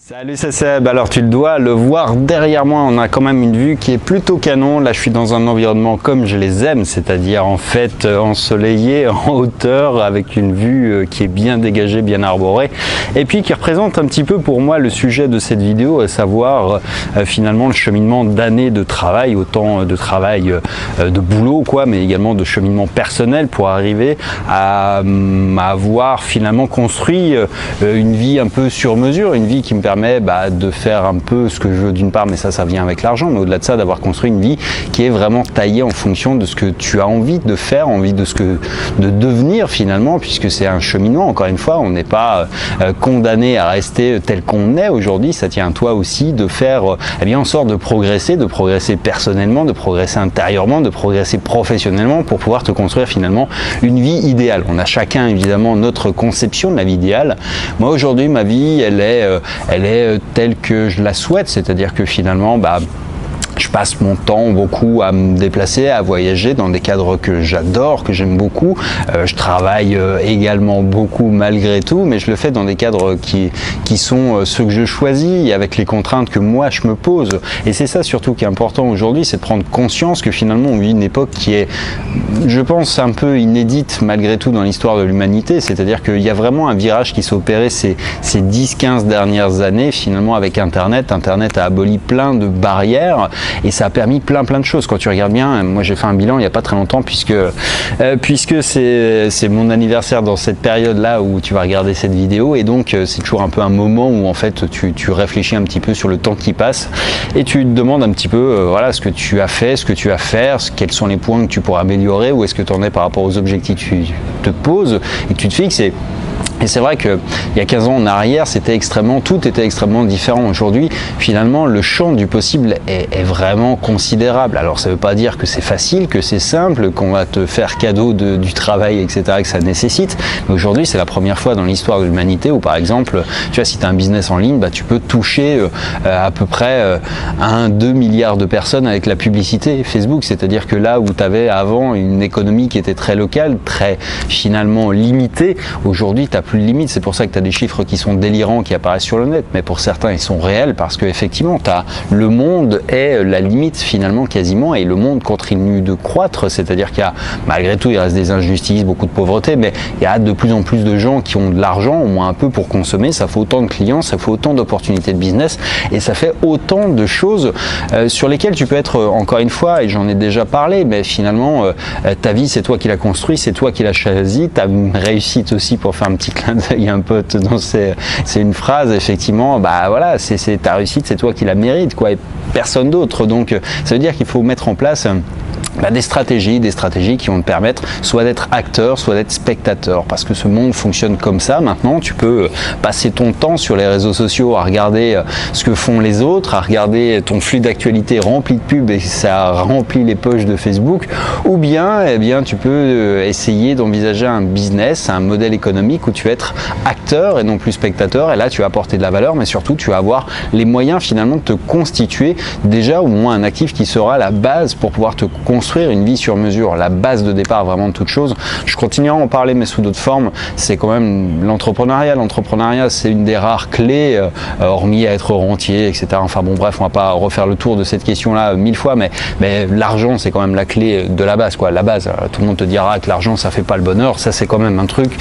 Salut, c'est Seb. Alors tu dois le voir derrière moi, on a quand même une vue qui est plutôt canon. Là je suis dans un environnement comme je les aime, c'est-à-dire en fait ensoleillé, en hauteur, avec une vue qui est bien dégagée, bien arborée, et puis qui représente un petit peu pour moi le sujet de cette vidéo, à savoir finalement le cheminement d'années de travail, autant de travail de boulot quoi, mais également de cheminement personnel pour arriver à avoir finalement construit une vie un peu sur mesure, une vie qui me permet de faire un peu ce que je veux d'une part, mais ça vient avec l'argent, mais au-delà de ça, d'avoir construit une vie qui est vraiment taillée en fonction de ce que tu as envie de faire, de devenir finalement, puisque c'est un cheminement, encore une fois, on n'est pas condamné à rester tel qu'on est aujourd'hui, ça tient à toi aussi de faire en sorte de progresser personnellement, de progresser intérieurement, de progresser professionnellement pour pouvoir te construire finalement une vie idéale. On a chacun évidemment notre conception de la vie idéale. Moi aujourd'hui, ma vie, elle est telle que je la souhaite, c'est-à-dire que finalement, je passe mon temps beaucoup à me déplacer, à voyager dans des cadres que j'adore, que j'aime beaucoup. Je travaille également beaucoup malgré tout, mais je le fais dans des cadres qui sont ceux que je choisis, avec les contraintes que moi je me pose. Et c'est ça surtout qui est important aujourd'hui, c'est de prendre conscience que finalement on vit une époque qui est, je pense, un peu inédite malgré tout dans l'histoire de l'humanité. C'est-à-dire qu'il y a vraiment un virage qui s'est opéré ces 10-15 dernières années finalement avec Internet. Internet a aboli plein de barrières. Et ça a permis plein de choses. Quand tu regardes bien, moi j'ai fait un bilan il n'y a pas très longtemps puisque c'est mon anniversaire dans cette période là où tu vas regarder cette vidéo, et donc c'est toujours un peu un moment où en fait tu réfléchis un petit peu sur le temps qui passe et tu te demandes un petit peu voilà ce que tu as fait, ce que tu vas faire, quels sont les points que tu pourras améliorer, où est-ce que tu en es par rapport aux objectifs que tu te poses et que tu te fixes. Et c'est vrai qu'il y a 15 ans en arrière, tout était extrêmement différent. Aujourd'hui, finalement, le champ du possible est vraiment considérable. Alors, ça ne veut pas dire que c'est facile, que c'est simple, qu'on va te faire cadeau du travail, etc., que ça nécessite. Mais aujourd'hui, c'est la première fois dans l'histoire de l'humanité où, par exemple, tu vois, si tu as un business en ligne, tu peux toucher à peu près 1-2 milliards de personnes avec la publicité Facebook. C'est-à-dire que là où tu avais avant une économie qui était très locale, très finalement limitée, aujourd'hui, tu n'as plus de limite. C'est pour ça que tu as des chiffres qui sont délirants qui apparaissent sur le net, mais pour certains ils sont réels parce qu'effectivement le monde est la limite finalement quasiment, et le monde continue de croître, c'est-à-dire qu'il y a, malgré tout il reste des injustices, beaucoup de pauvreté, mais il y a de plus en plus de gens qui ont de l'argent, au moins un peu pour consommer, ça fait autant de clients, ça fait autant d'opportunités de business, et ça fait autant de choses sur lesquelles tu peux être, encore une fois, et j'en ai déjà parlé, mais finalement ta vie c'est toi qui l'as construit, c'est toi qui l'as choisi, ta réussite aussi, pour faire un petit clin d'œil un pote, c'est une phrase, effectivement, voilà, c'est ta réussite, c'est toi qui la mérite, quoi, et personne d'autre. Donc ça veut dire qu'il faut mettre en place des stratégies qui vont te permettre soit d'être acteur, soit d'être spectateur, parce que ce monde fonctionne comme ça. Maintenant, tu peux passer ton temps sur les réseaux sociaux à regarder ce que font les autres, à regarder ton flux d'actualité rempli de pubs et ça remplit les poches de Facebook, ou bien, tu peux essayer d'envisager un business, un modèle économique où tu vas être acteur et non plus spectateur, et là tu vas apporter de la valeur, mais surtout tu vas avoir les moyens finalement de te constituer déjà au moins un actif qui sera la base pour pouvoir te construire une vie sur mesure, la base de départ vraiment de toute chose. Je continuerai à en parler mais sous d'autres formes. C'est quand même l'entrepreneuriat. L'entrepreneuriat, c'est une des rares clés, hormis à être rentier, etc. Enfin bon, bref, on va pas refaire le tour de cette question-là 1000 fois, mais l'argent, c'est quand même la clé de la base, quoi. La base, tout le monde te dira que l'argent, ça fait pas le bonheur. Ça, c'est quand même un truc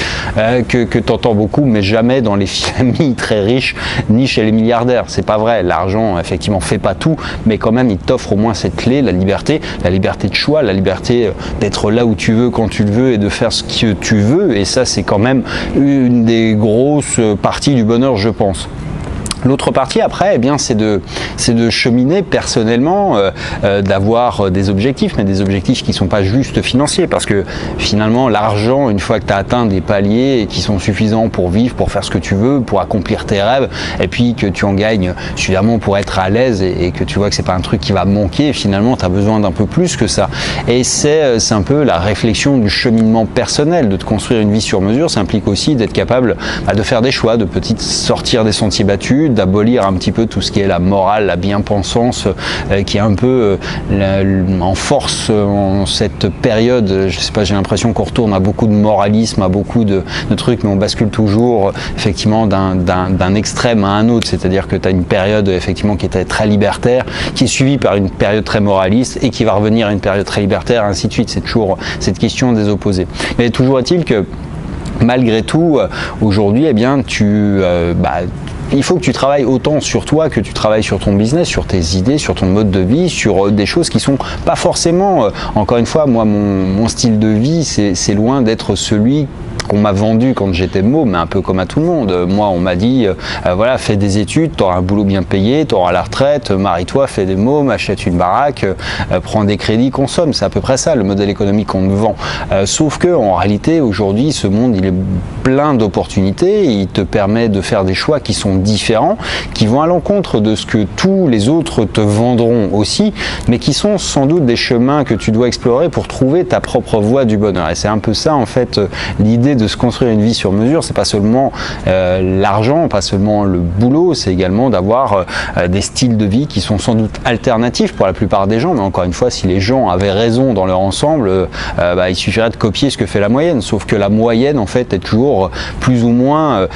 que tu entends beaucoup, mais jamais dans les familles très riches, ni chez les milliardaires. C'est pas vrai. L'argent, effectivement, fait pas tout, mais quand même, il t'offre au moins cette clé, la liberté de choix, la liberté d'être là où tu veux, quand tu le veux, et de faire ce que tu veux. Et ça, c'est quand même une des grosses parties du bonheur, je pense. L'autre partie après, c'est de cheminer personnellement, d'avoir des objectifs, mais des objectifs qui ne sont pas juste financiers, parce que finalement l'argent, une fois que tu as atteint des paliers qui sont suffisants pour vivre, pour faire ce que tu veux, pour accomplir tes rêves, et puis que tu en gagnes suffisamment pour être à l'aise et que tu vois que c'est pas un truc qui va manquer, finalement tu as besoin d'un peu plus que ça. Et c'est un peu la réflexion du cheminement personnel, de te construire une vie sur mesure. Ça implique aussi d'être capable de faire des choix, de sortir des sentiers battus, d'abolir un petit peu tout ce qui est la morale, la bien-pensance, qui est un peu en force en cette période. Je sais pas, j'ai l'impression qu'on retourne à beaucoup de moralisme, à beaucoup de trucs, mais on bascule toujours effectivement d'un extrême à un autre. C'est-à-dire que tu as une période effectivement qui était très libertaire, qui est suivie par une période très moraliste et qui va revenir à une période très libertaire, ainsi de suite. C'est toujours cette question des opposés. Mais toujours est-il que malgré tout, aujourd'hui, eh bien, il faut que tu travailles autant sur toi que tu travailles sur ton business, sur tes idées, sur ton mode de vie, sur des choses qui sont pas forcément, encore une fois, moi, mon style de vie, c'est loin d'être celui qu'on m'a vendu quand j'étais môme, mais un peu comme à tout le monde. Moi, on m'a dit, voilà, fais des études, tu auras un boulot bien payé, tu auras la retraite, marie-toi, fais des mômes, achète une baraque, prends des crédits, consomme. C'est à peu près ça, le modèle économique qu'on me vend. Sauf que, en réalité, aujourd'hui, ce monde, il est plein d'opportunités. Il te permet de faire des choix qui sont différents, qui vont à l'encontre de ce que tous les autres te vendront aussi, mais qui sont sans doute des chemins que tu dois explorer pour trouver ta propre voie du bonheur. Et c'est un peu ça, en fait, l'idée de se construire une vie sur mesure. C'est pas seulement l'argent, pas seulement le boulot, c'est également d'avoir des styles de vie qui sont sans doute alternatifs pour la plupart des gens, mais encore une fois, si les gens avaient raison dans leur ensemble, il suffirait de copier ce que fait la moyenne, sauf que la moyenne, en fait, est toujours plus ou moins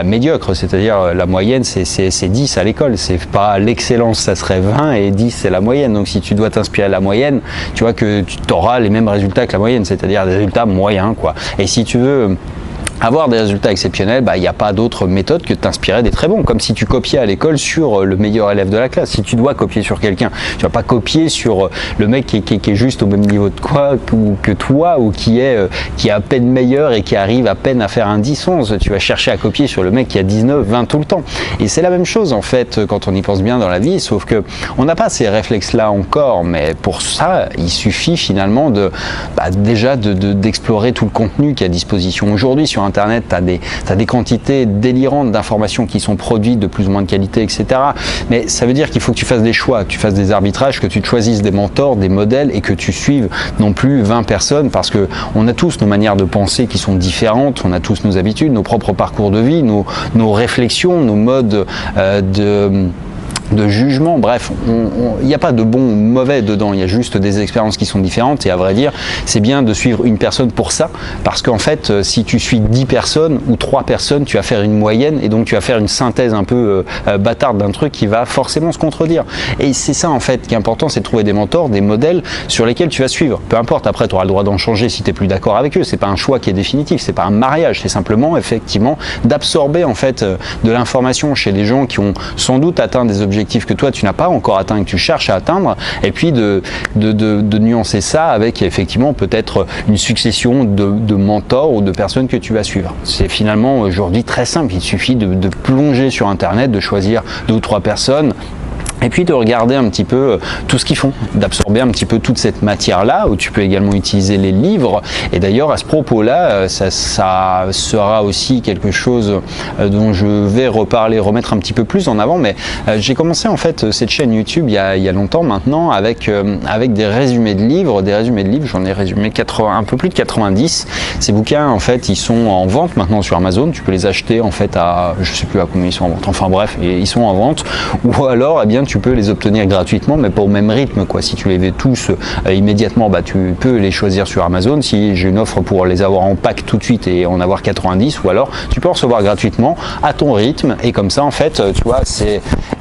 médiocre, c'est-à-dire la moyenne, c'est 10 à l'école, c'est pas l'excellence, ça serait 20 et 10 c'est la moyenne. Donc si tu dois t'inspirer de la moyenne, tu vois que tu auras les mêmes résultats que la moyenne, c'est-à-dire des résultats moyens, quoi. Et si tu veux avoir des résultats exceptionnels, il n'y a pas d'autre méthode que de t'inspirer des très bons, comme si tu copiais à l'école sur le meilleur élève de la classe. Si tu dois copier sur quelqu'un, tu vas pas copier sur le mec qui est juste au même niveau de quoi que toi, ou qui est à peine meilleur et qui arrive à peine à faire un 10-11. Tu vas chercher à copier sur le mec qui a 19-20 tout le temps. Et c'est la même chose en fait quand on y pense bien dans la vie, sauf que on n'a pas ces réflexes-là encore, mais pour ça, il suffit finalement déjà d'explorer tout le contenu qui est à disposition aujourd'hui sur Internet. Tu as des quantités délirantes d'informations qui sont produites de plus ou moins de qualité, etc. Mais ça veut dire qu'il faut que tu fasses des choix, que tu fasses des arbitrages, que tu te choisisses des mentors, des modèles et que tu suives non plus 20 personnes, parce que on a tous nos manières de penser qui sont différentes, on a tous nos habitudes, nos propres parcours de vie, nos réflexions, nos modes de jugement. Bref, il n'y a pas de bon ou mauvais dedans, il y a juste des expériences qui sont différentes, et à vrai dire, c'est bien de suivre une personne pour ça, parce qu'en fait, si tu suis 10 personnes ou 3 personnes, tu vas faire une moyenne, et donc tu vas faire une synthèse un peu bâtarde d'un truc qui va forcément se contredire. Et c'est ça en fait qui est important, c'est de trouver des mentors, des modèles sur lesquels tu vas suivre. Peu importe, après tu auras le droit d'en changer si tu n'es plus d'accord avec eux, c'est pas un choix qui est définitif, c'est pas un mariage, c'est simplement effectivement d'absorber en fait de l'information chez des gens qui ont sans doute atteint des objectifs que toi tu n'as pas encore atteint et que tu cherches à atteindre, et puis de nuancer ça avec effectivement peut-être une succession de mentors ou de personnes que tu vas suivre. C'est finalement aujourd'hui très simple, il suffit de plonger sur Internet, de choisir 2 ou 3 personnes, et puis de regarder un petit peu tout ce qu'ils font, d'absorber un petit peu toute cette matière-là, où tu peux également utiliser les livres. Et d'ailleurs, à ce propos-là, ça sera aussi quelque chose dont je vais remettre un petit peu plus en avant. Mais j'ai commencé en fait cette chaîne YouTube il y a longtemps maintenant avec des résumés de livres. J'en ai résumé un peu plus de 90. Ces bouquins, en fait, ils sont en vente maintenant sur Amazon. Tu peux les acheter en fait je sais plus à combien ils sont en vente. Enfin bref, ils sont en vente. Ou alors, eh bien, tu peux les obtenir gratuitement, mais pas au même rythme, quoi. Si tu les veux tous immédiatement, tu peux les choisir sur Amazon. Si j'ai une offre pour les avoir en pack tout de suite et en avoir 90, ou alors tu peux en recevoir gratuitement à ton rythme. Et comme ça, en fait, tu vois,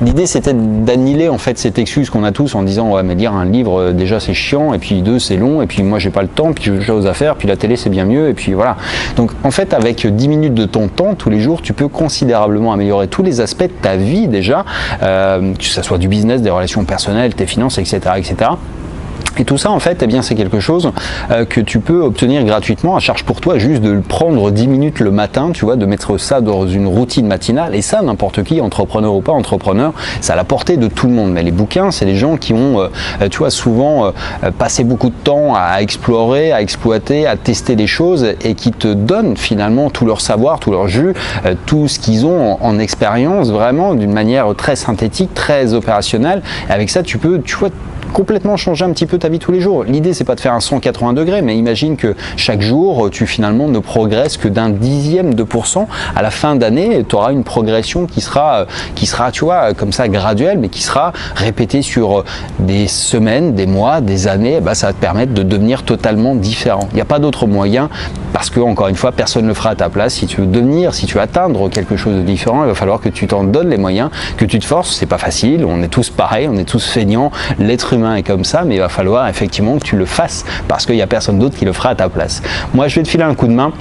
l'idée c'était d'annihiler en fait cette excuse qu'on a tous en disant ouais, mais lire un livre déjà c'est chiant, et puis 2 c'est long, et puis moi j'ai pas le temps, puis j'ai autre chose à faire, puis la télé c'est bien mieux, et puis voilà. Donc en fait, avec 10 minutes de ton temps tous les jours, tu peux considérablement améliorer tous les aspects de ta vie déjà, que ça soit du business, des relations personnelles, tes finances, etc., etc. Et tout ça, en fait, eh bien, c'est quelque chose que tu peux obtenir gratuitement à charge pour toi, juste de prendre 10 minutes le matin, tu vois, de mettre ça dans une routine matinale. Et ça, n'importe qui, entrepreneur ou pas entrepreneur, ça a la portée de tout le monde. Mais les bouquins, c'est les gens qui ont, tu vois, souvent passé beaucoup de temps à explorer, à exploiter, à tester des choses, et qui te donnent finalement tout leur savoir, tout leur jus, tout ce qu'ils ont en expérience, vraiment d'une manière très synthétique, très opérationnelle. Et avec ça, tu peux, tu vois, complètement changer un petit peu ta vie tous les jours. L'idée, c'est pas de faire un 180 degrés, mais imagine que chaque jour, tu finalement ne progresses que d'un dixième de %. À la fin d'année, tu auras une progression qui sera, tu vois, comme ça, graduelle, mais qui sera répétée sur des semaines, des mois, des années. Ça va te permettre de devenir totalement différent. Il n'y a pas d'autre moyen, parce que, encore une fois, personne ne le fera à ta place. Si tu veux devenir, si tu veux atteindre quelque chose de différent, il va falloir que tu t'en donnes les moyens, que tu te forces. C'est pas facile, on est tous pareils, on est tous feignants, l'être humain est comme ça, mais il va falloir effectivement que tu le fasses, parce qu'il n'y a personne d'autre qui le fera à ta place. Moi, je vais te filer un coup de main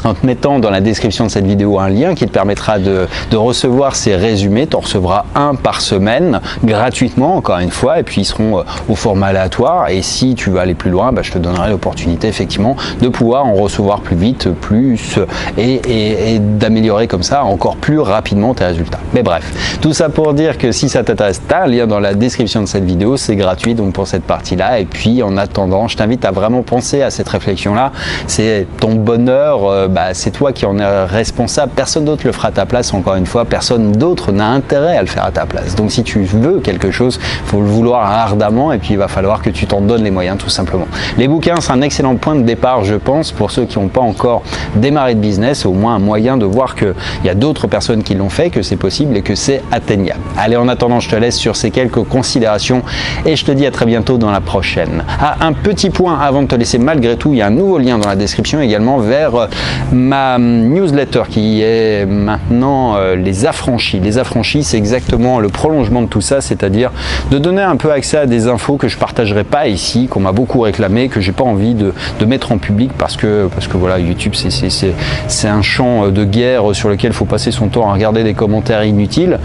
en te mettant dans la description de cette vidéo un lien qui te permettra de recevoir ces résumés. Tu en recevras un par semaine gratuitement, encore une fois, et puis ils seront au format aléatoire. Et si tu veux aller plus loin, je te donnerai l'opportunité effectivement de pouvoir en recevoir plus vite, plus et d'améliorer comme ça encore plus rapidement tes résultats. Mais bref, tout ça pour dire que si ça t'intéresse, tu as un lien dans la description de cette vidéo, c'est gratuit donc pour cette partie-là. Et puis en attendant, je t'invite à vraiment penser à cette réflexion-là. C'est ton bonheur. C'est toi qui en es responsable, personne d'autre le fera à ta place, encore une fois, personne d'autre n'a intérêt à le faire à ta place. Donc si tu veux quelque chose, il faut le vouloir ardemment et puis il va falloir que tu t'en donnes les moyens tout simplement. Les bouquins, c'est un excellent point de départ, je pense, pour ceux qui n'ont pas encore démarré de business, au moins un moyen de voir qu'il y a d'autres personnes qui l'ont fait, que c'est possible et que c'est atteignable. Allez, en attendant, je te laisse sur ces quelques considérations et je te dis à très bientôt dans la prochaine. Un petit point avant de te laisser, malgré tout, il y a un nouveau lien dans la description également vers ma newsletter qui est maintenant les affranchis. Les affranchis, c'est exactement le prolongement de tout ça, c'est-à-dire de donner un peu accès à des infos que je ne partagerai pas ici, qu'on m'a beaucoup réclamé, que j'ai pas envie de mettre en public parce que voilà, YouTube c'est un champ de guerre sur lequel il faut passer son temps à regarder des commentaires inutiles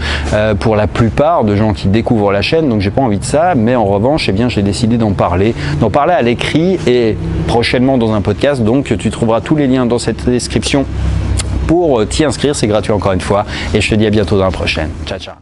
pour la plupart de gens qui découvrent la chaîne, donc j'ai pas envie de ça, mais en revanche, j'ai décidé d'en parler à l'écrit et prochainement dans un podcast, donc tu trouveras tous les liens dans cette description pour t'y inscrire, c'est gratuit encore une fois et je te dis à bientôt dans la prochaine. Ciao ciao.